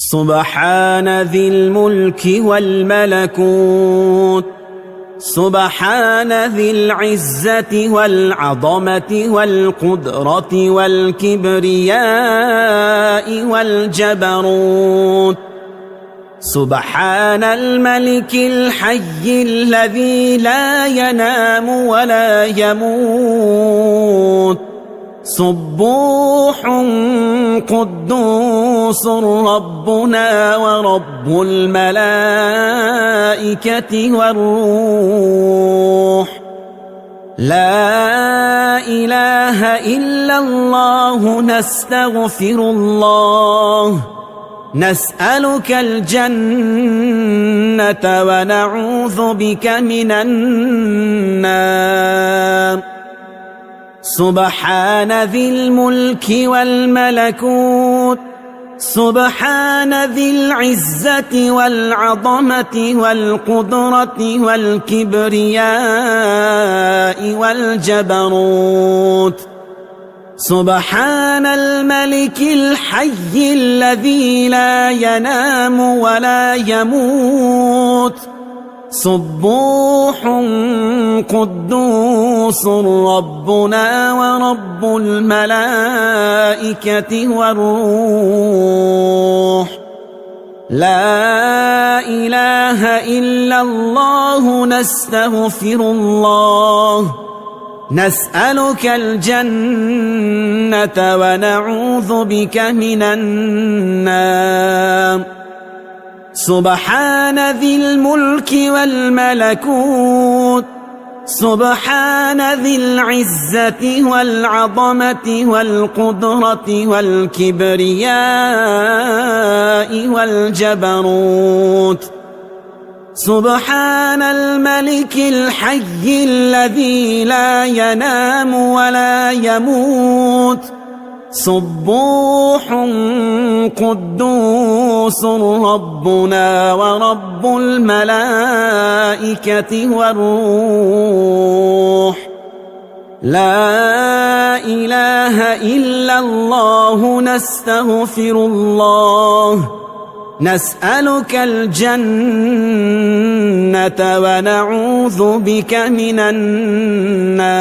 سبحان ذي الملك والملكوت، سبحان ذي العزة والعظمة والقدرة والكبرياء والجبروت. سبحان الملك الحي الذي لا ينام ولا يموت، سبوح قدوس ربنا ورب الملائكة والروح. لا إله إلا الله، نستغفر الله، نسألك الجنة ونعوذ بك من النار. سبحان ذي الملك والملكوت، سبحان ذي العزة والعظمة والقدرة والكبرياء والجبروت. سبحان الملك الحي الذي لا ينام ولا يموت، سبوح قدوس ربنا ورب الملائكة والروح. لا إله إلا الله، نستغفر الله، نسألك الجنة ونعوذ بك من النار. سبحان ذي الملك والملكوت، سبحان ذي العزة والعظمة والقدرة والكبرياء والجبروت. سبحان الملك الحي الذي لا ينام ولا يموت، سبوح قدوس ربنا ورب الملائكة والروح. لا إله إلا الله، نستغفر الله، نسألك الجنة ونعوذ بك من النار.